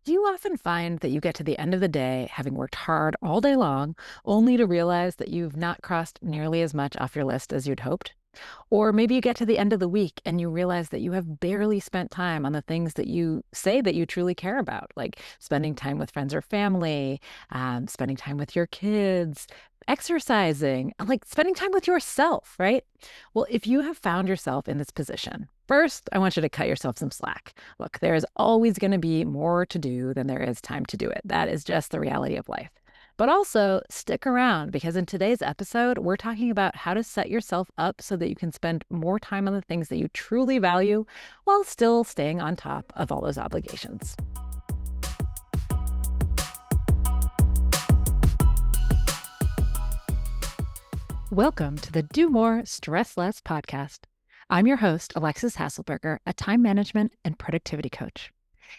Do you often find that you get to the end of the day having worked hard all day long, only to realize that you've not crossed nearly as much off your list as you'd hoped? Or maybe you get to the end of the week and you realize that you have barely spent time on the things that you say that you truly care about, like spending time with friends or family, spending time with your kids, exercising, like spending time with yourself, right? Well, if you have found yourself in this position, first, I want you to cut yourself some slack. Look, there is always going to be more to do than there is time to do it. That is just the reality of life. But also stick around because in today's episode, we're talking about how to set yourself up so that you can spend more time on the things that you truly value while still staying on top of all those obligations. Welcome to the Do More, Stress Less podcast. I'm your host, Alexis Hasselberger, a time management and productivity coach.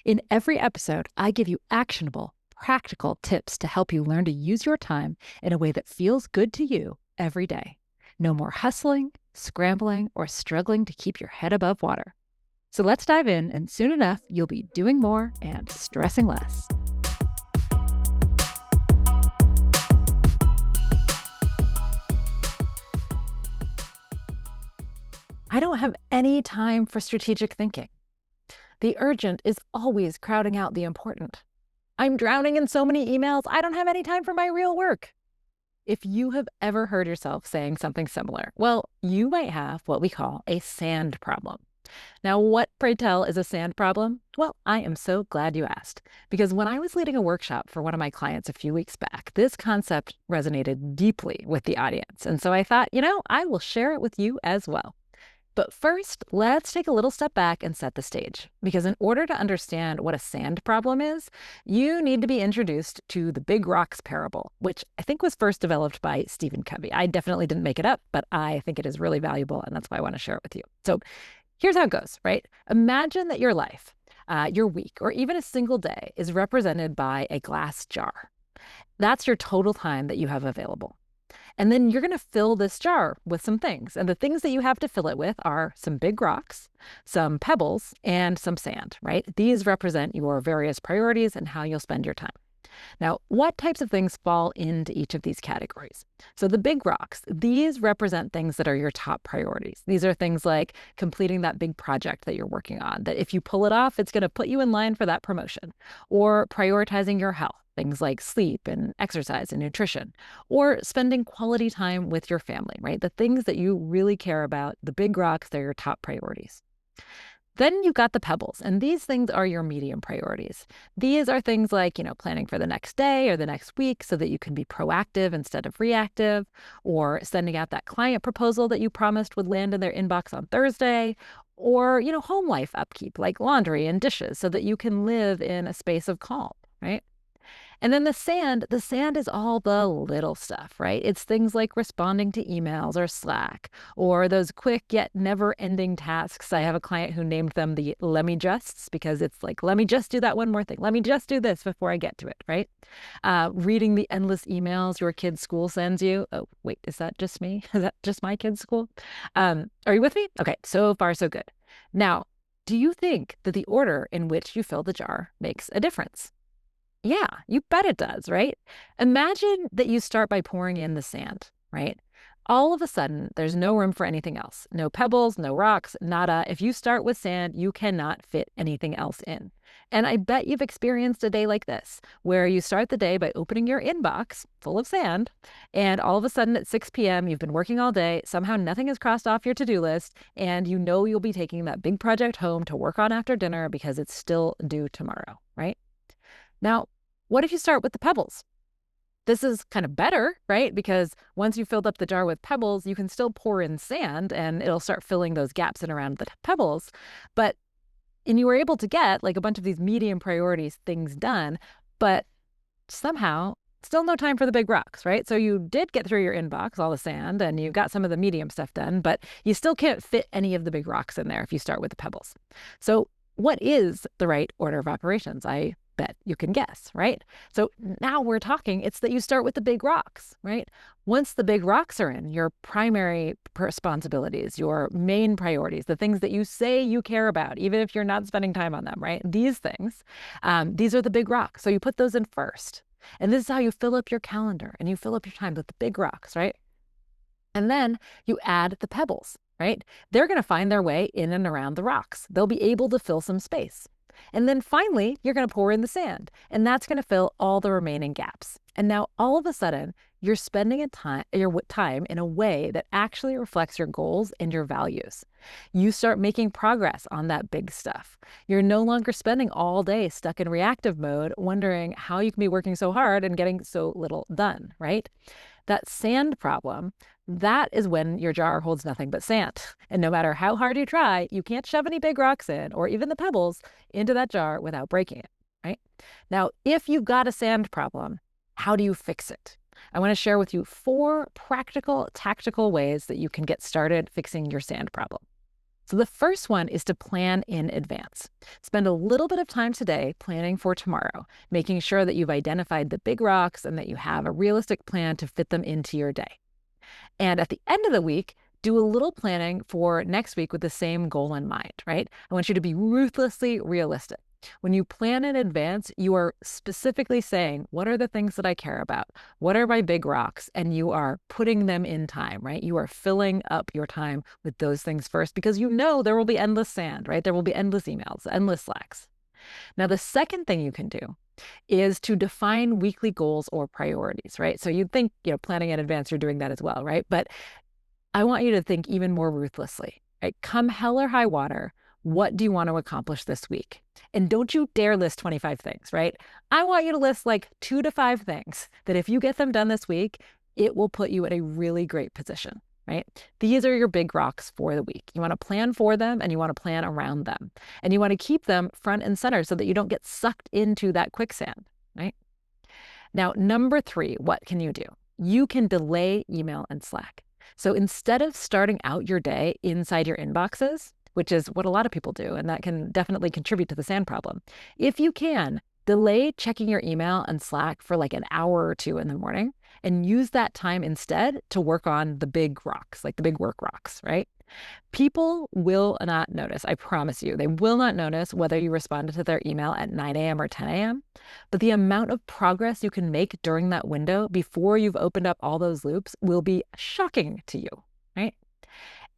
In every episode, I give you actionable, practical tips to help you learn to use your time in a way that feels good to you every day. No more hustling, scrambling, or struggling to keep your head above water. So let's dive in, and soon enough, you'll be doing more and stressing less. I don't have any time for strategic thinking. The urgent is always crowding out the important. I'm drowning in so many emails, I don't have any time for my real work. If you have ever heard yourself saying something similar, well, you might have what we call a sand problem. Now, what, pray tell, is a sand problem? Well, I am so glad you asked, because when I was leading a workshop for one of my clients a few weeks back, this concept resonated deeply with the audience. And so I thought, I will share it with you as well. But first, let's take a little step back and set the stage. Because in order to understand what a sand problem is, you need to be introduced to the big rocks parable, which I think was first developed by Stephen Covey. I definitely didn't make it up, but I think it is really valuable, and that's why I want to share it with you. So here's how it goes, right? Imagine that your life, your week, or even a single day is represented by a glass jar. That's your total time that you have available. And then you're going to fill this jar with some things. And the things that you have to fill it with are some big rocks, some pebbles, and some sand, right? These represent your various priorities and how you'll spend your time. Now, what types of things fall into each of these categories? So the big rocks, these represent things that are your top priorities. These are things like completing that big project that you're working on, that if you pull it off, it's going to put you in line for that promotion, or prioritizing your health, things like sleep and exercise and nutrition, or spending quality time with your family, right? The things that you really care about, the big rocks, they're your top priorities. Then you've got the pebbles, and these things are your medium priorities. These are things like, planning for the next day or the next week so that you can be proactive instead of reactive, or sending out that client proposal that you promised would land in their inbox on Thursday, or, home life upkeep like laundry and dishes so that you can live in a space of calm, right? And then the sand is all the little stuff, right? It's things like responding to emails or Slack, or those quick yet never-ending tasks. I have a client who named them the let me justs because it's like, let me just do that one more thing. Let me just do this before I get to it, right? Reading the endless emails your kid's school sends you. Oh, wait, is that just me? Is that just my kid's school? Are you with me? Okay, so far so good. Now, do you think that the order in which you fill the jar makes a difference? Yeah, you bet it does, right? Imagine that you start by pouring in the sand, right? All of a sudden, there's no room for anything else. No pebbles, no rocks, nada. If you start with sand, you cannot fit anything else in. And I bet you've experienced a day like this, where you start the day by opening your inbox full of sand, and all of a sudden at 6 p.m., you've been working all day, somehow nothing has crossed off your to-do list, and you know you'll be taking that big project home to work on after dinner because it's still due tomorrow, right? Now, what if you start with the pebbles? This is kind of better, right? Because once you filled up the jar with pebbles, you can still pour in sand and it'll start filling those gaps in around the pebbles. And you were able to get like a bunch of these medium priorities things done, but somehow still no time for the big rocks, right? So you did get through your inbox, all the sand, and you got some of the medium stuff done, but you still can't fit any of the big rocks in there if you start with the pebbles. So what is the right order of operations? I Bet you can guess, right? So now we're talking, it's that you start with the big rocks, right? Once the big rocks are in, your primary responsibilities, your main priorities, the things that you say you care about, even if you're not spending time on them, right? These things, these are the big rocks. So you put those in first. And this is how you fill up your calendar and you fill up your time with the big rocks, right? And then you add the pebbles, right? They're going to find their way in and around the rocks. They'll be able to fill some space. And then finally, you're going to pour in the sand, and that's going to fill all the remaining gaps. And now all of a sudden, you're spending your time in a way that actually reflects your goals and your values. You start making progress on that big stuff. You're no longer spending all day stuck in reactive mode, wondering how you can be working so hard and getting so little done, right? That sand problem, that is when your jar holds nothing but sand. And no matter how hard you try, you can't shove any big rocks in, or even the pebbles, into that jar without breaking it, right? Now, if you've got a sand problem, how do you fix it? I want to share with you 4 practical, tactical ways that you can get started fixing your sand problem. So the first one is to plan in advance. Spend a little bit of time today planning for tomorrow, making sure that you've identified the big rocks and that you have a realistic plan to fit them into your day. And at the end of the week, do a little planning for next week with the same goal in mind, right? I want you to be ruthlessly realistic. When you plan in advance, you are specifically saying, what are the things that I care about? What are my big rocks? And you are putting them in time, right? You are filling up your time with those things first because you know there will be endless sand, right? There will be endless emails, endless Slacks. Now, the second thing you can do is to define weekly goals or priorities, right? So you'd think, planning in advance, you're doing that as well, right? But I want you to think even more ruthlessly, right? Come hell or high water, what do you want to accomplish this week? And don't you dare list 25 things, right? I want you to list like 2 to 5 things that if you get them done this week, it will put you in a really great position, right? These are your big rocks for the week. You want to plan for them and you want to plan around them. And you want to keep them front and center so that you don't get sucked into that quicksand, right? Now, number 3, what can you do? You can delay email and Slack. So instead of starting out your day inside your inboxes, which is what a lot of people do, and that can definitely contribute to the sand problem, if you can, delay checking your email and Slack for like an hour or 2 in the morning and use that time instead to work on the big rocks, like the big work rocks, right? People will not notice, I promise you. They will not notice whether you responded to their email at 9 a.m. or 10 a.m., but the amount of progress you can make during that window before you've opened up all those loops will be shocking to you, right?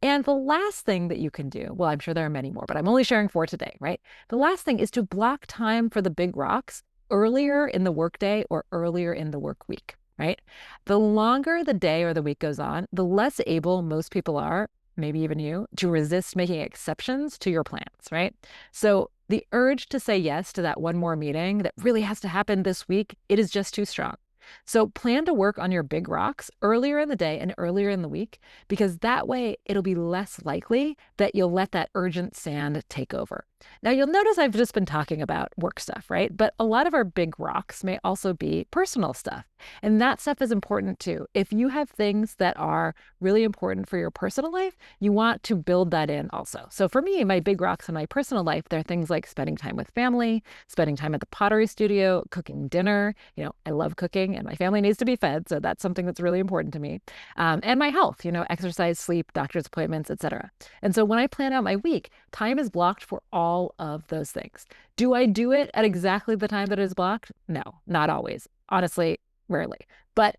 And the last thing that you can do, well, I'm sure there are many more, but I'm only sharing 4 today, right? The last thing is to block time for the big rocks earlier in the workday or earlier in the work week, right? The longer the day or the week goes on, the less able most people are, maybe even you, to resist making exceptions to your plans, right? So the urge to say yes to that one more meeting that really has to happen this week, it is just too strong. So plan to work on your big rocks earlier in the day and earlier in the week, because that way it'll be less likely that you'll let that urgent sand take over. Now, you'll notice I've just been talking about work stuff, right? But a lot of our big rocks may also be personal stuff. And that stuff is important too. If you have things that are really important for your personal life, you want to build that in also. So for me, my big rocks in my personal life, they're things like spending time with family, spending time at the pottery studio, cooking dinner. I love cooking and my family needs to be fed. So that's something that's really important to me. And my health, exercise, sleep, doctor's appointments, etc. And so when I plan out my week, time is blocked for all of those things. Do I do it at exactly the time that it is blocked? No, not always. Honestly, rarely. But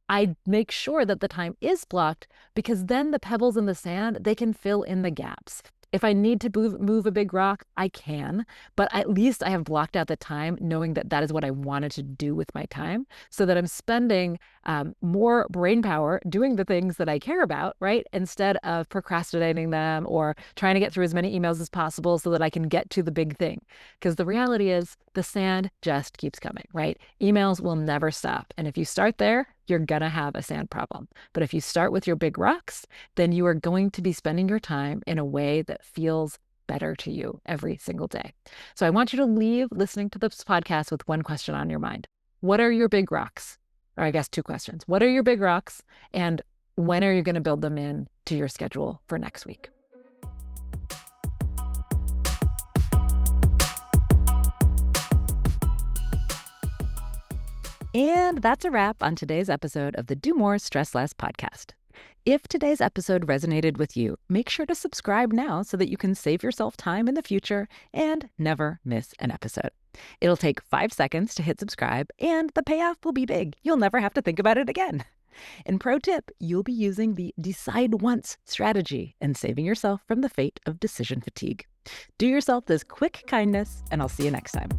I make sure that the time is blocked because then the pebbles in the sand, they can fill in the gaps. If I need to move a big rock, I can, but at least I have blocked out the time knowing that that is what I wanted to do with my time so that I'm spending more brain power doing the things that I care about, right? Instead of procrastinating them or trying to get through as many emails as possible so that I can get to the big thing. Because the reality is the sand just keeps coming, right? Emails will never stop. And if you start there, you're going to have a sand problem. But if you start with your big rocks, then you are going to be spending your time in a way that feels better to you every single day. So I want you to leave listening to this podcast with one question on your mind. What are your big rocks? Or I guess 2 questions. What are your big rocks? And when are you going to build them in to your schedule for next week? And that's a wrap on today's episode of the Do More, Stress Less podcast. If today's episode resonated with you, make sure to subscribe now so that you can save yourself time in the future and never miss an episode. It'll take 5 seconds to hit subscribe, and the payoff will be big. You'll never have to think about it again. And pro tip, you'll be using the decide once strategy and saving yourself from the fate of decision fatigue. Do yourself this quick kindness, and I'll see you next time.